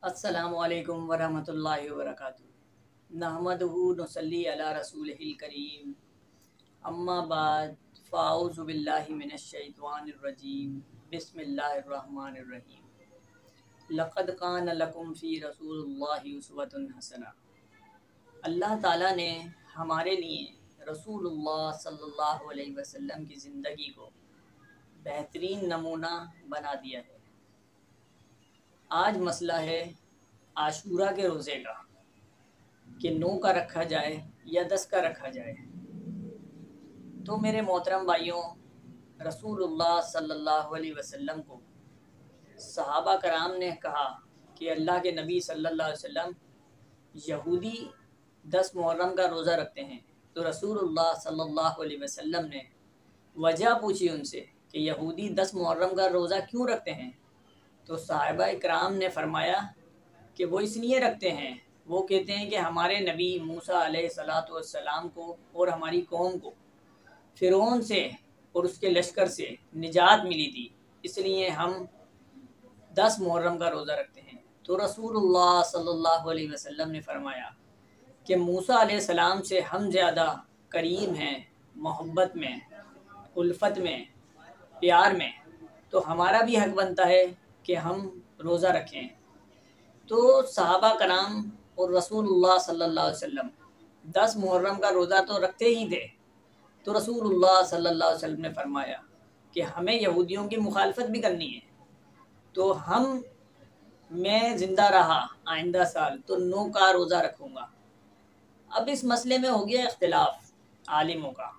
अस्सलामु अलैकुम वरहमतुल्लाहि वबरकातुहू नहमदुहु नसल्ली अला रसूलिहिल करीम अम्मा बाद फ़ाऊज़ु बिल्लाहि मिनश शैतानिर रजीम बिस्मिल्लाहिर रहमानिर रहीम लक़द कान लकुम फ़ी रसूलिल्लाहि उस्वतुन हसना। अल्लाह ताला ने हमारे लिए रसूलुल्लाह सल्लल्लाहु अलैहि वसल्लम की ज़िंदगी को बेहतरीन नमूना बना दिया है। आज मसला है आशूरा के रोज़े का कि 9 का रखा जाए या 10 का रखा जाए। तो मेरे मोहतरम भाइयों, रसूलुल्लाह सल्लल्लाहु अलैहि वसल्लम को सहाबा कराम ने कहा कि अल्लाह के नबी सल्लल्लाहु अलैहि वसल्लम यहूदी 10 मुहर्रम का रोज़ा रखते हैं। तो रसूलुल्लाह सल्लल्लाहु अलैहि वसल्लम ने वजह पूछी उनसे कि यहूदी 10 मुहर्रम का रोज़ा क्यों रखते हैं। तो सहाबा इकराम ने फरमाया कि वो इसलिए रखते हैं, वो कहते हैं कि हमारे नबी मूसा अलैहिस्सलातु वस्सलाम को और हमारी कौम को फ़िरौन से और उसके लश्कर से निजात मिली थी, इसलिए हम 10 मुहर्रम का रोज़ा रखते हैं। तो रसूलुल्लाह सल्लल्लाहु अलैहि वसल्लम ने फरमाया कि मूसा अलैहिस्सलाम से हम ज़्यादा करीम हैं मोहब्बत में, उल्फत में, प्यार में, तो हमारा भी हक बनता है कि हम रोज़ा रखें। तो सहाबा कराम और रसूलुल्लाह सल्लल्लाहु अलैहि वसल्लम 10 मुहर्रम का रोज़ा तो रखते ही थे। तो रसूलुल्लाह सल्लल्लाहु अलैहि वसल्लम ने फरमाया कि हमें यहूदियों की मुखालफत भी करनी है। तो मैं ज़िंदा रहा आइंदा साल तो 9 का रोज़ा रखूँगा। अब इस मसले में हो गया इख्तिलाफ आलिमों का।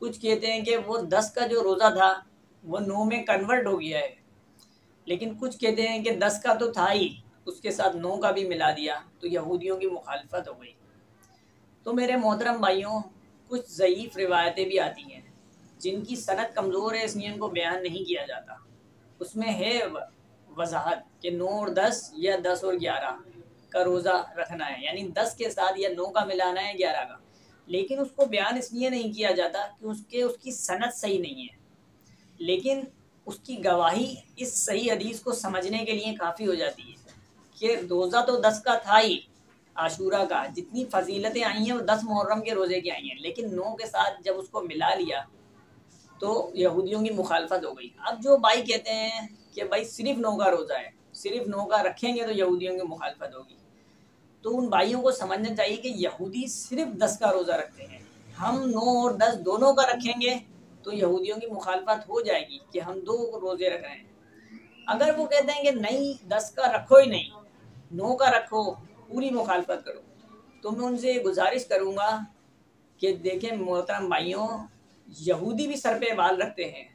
कुछ कहते हैं कि वो 10 का जो रोज़ा था वो 9 में कन्वर्ट हो गया है, लेकिन कुछ कहते हैं कि 10 का तो था ही, उसके साथ 9 का भी मिला दिया तो यहूदियों की मुखालफत हो गई। तो मेरे मोहतरम भाइयों, कुछ ज़ईफ़ रिवायतें भी आती हैं जिनकी सनद कमज़ोर है, इसलिए इनको बयान नहीं किया जाता। उसमें है वजाहत कि 9 और 10 या 10 और 11 का रोज़ा रखना है, यानी 10 के साथ या 9 का मिलाना है 11 का। लेकिन उसको बयान इसलिए नहीं किया जाता कि उसकी सनद सही नहीं है, लेकिन उसकी गवाही इस सही हदीस को समझने के लिए काफ़ी हो जाती है कि रोज़ा तो 10 का था ही, आशूरा का जितनी फजीलतें आई हैं वो 10 मुहर्रम के रोज़े की आई हैं, लेकिन 9 के साथ जब उसको मिला लिया तो यहूदियों की मुखालफत हो गई। अब जो भाई कहते हैं कि भाई सिर्फ 9 का रोज़ा है, सिर्फ 9 का रखेंगे तो यहूदियों की मुखालफत होगी, तो उन भाइयों को समझना चाहिए कि यहूदी सिर्फ 10 का रोज़ा रखते हैं। हम 9 और 10 दोनों का रखेंगे तो यहूदियों की मुखालफत हो जाएगी कि हम 2 रोज़े रख रहे हैं। अगर वो कहते हैं कि नहीं 10 का रखो ही नहीं, 9 का रखो, पूरी मुखालफत करो, तो मैं उनसे गुजारिश करूँगा कि देखें मोहतरम भाइयों, यहूदी भी सर पे बाल रखते हैं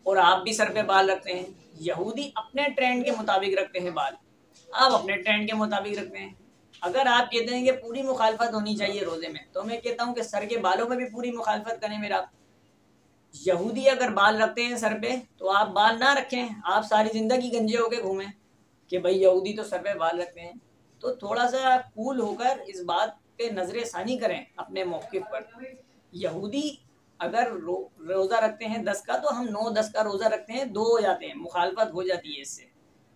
और आप भी सर पे बाल रखते हैं। यहूदी अपने ट्रेंड के मुताबिक रखते हैं बाल, आप अपने ट्रेंड के मुताबिक रखते हैं। अगर आप कहते हैं कि पूरी मुखालफत होनी चाहिए रोज़े में, तो मैं कहता हूँ कि सर के बालों में भी पूरी मुखालफत करें मेरा। यहूदी अगर बाल रखते हैं सर पे तो आप बाल ना रखें, आप सारी ज़िंदगी गंजे होके घूमें कि भाई यहूदी तो सर पे बाल रखते हैं। तो थोड़ा सा कूल होकर इस बात पे नजर षानी करें अपने मौक़िफ़ पर। यहूदी अगर रोज़ा रखते हैं 10 का तो हम 9-10 का रोज़ा रखते हैं, 2 हो जाते हैं, मुखालफत हो जाती है इससे,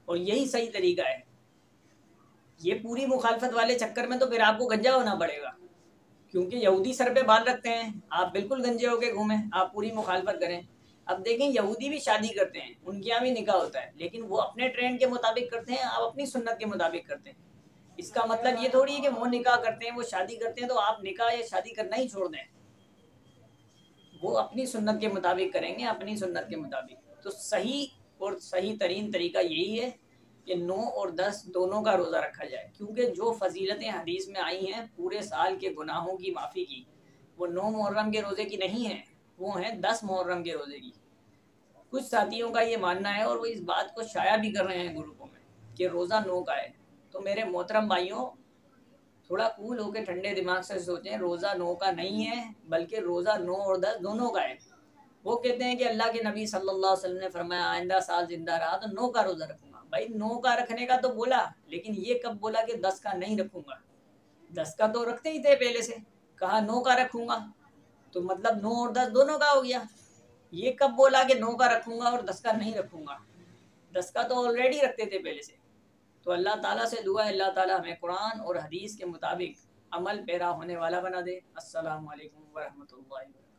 और यही सही तरीका है। ये पूरी मुखालफत वाले चक्कर में तो फिर आपको गंजा होना पड़ेगा, क्योंकि यहूदी सर पे बाल रखते हैं, आप बिल्कुल गंजे होके घूमें, आप पूरी मुखालफत करें। अब देखें यहूदी भी शादी करते हैं, उनके यहाँ भी निकाह होता है, लेकिन वो अपने ट्रेंड के मुताबिक करते हैं, आप अपनी सुन्नत के मुताबिक करते हैं। इसका मतलब ये थोड़ी है कि वो निकाह करते हैं, वो शादी करते हैं तो आप निकाह या शादी करना ही छोड़ दें। वो अपनी सुन्नत के मुताबिक करेंगे, अपनी सुन्नत के मुताबिक। तो सही और सही तरीन तरीका यही है कि 9 और 10 दोनों का रोज़ा रखा जाए, क्योंकि जो फजीलतें हदीस में आई हैं पूरे साल के गुनाहों की माफ़ी की, वो 9 मुहर्रम के रोज़े की नहीं है, वो हैं 10 मुहर्रम के रोज़े की। कुछ साथियों का ये मानना है और वो इस बात को शाया भी कर रहे हैं ग्रुपों में कि रोज़ा 9 का है। तो मेरे मोहतरम भाइयों, थोड़ा कूल होकर ठंडे दिमाग से सोचें, रोज़ा 9 का नहीं है, बल्कि रोज़ा 9 और 10 दोनों का है। वो कहते हैं कि अल्लाह के नबी सल्लल्लाहु अलैहि वसल्लम ने फरमाया आइंदा साल जिंदा रहा तो 9 का रोज़ा रखूंगा। भाई 9 का रखने का तो बोला, लेकिन ये कब बोला कि 10 का नहीं रखूंगा। 10 का तो रखते ही थे पहले से, कहा 9 का रखूंगा, तो मतलब 9 और 10 दोनों का हो गया। ये कब बोला कि 9 का रखूंगा और 10 का नहीं रखूंगा। 10 का तो ऑलरेडी रखते थे पहले से। تو اللہ تعالیٰ سے دعا ہے اللہ تعالیٰ ہمیں قرآن اور حدیث کے مطابق عمل پیرا ہونے والا بنا دے۔ السلام علیکم ورحمۃ اللہ وبرکاتہ۔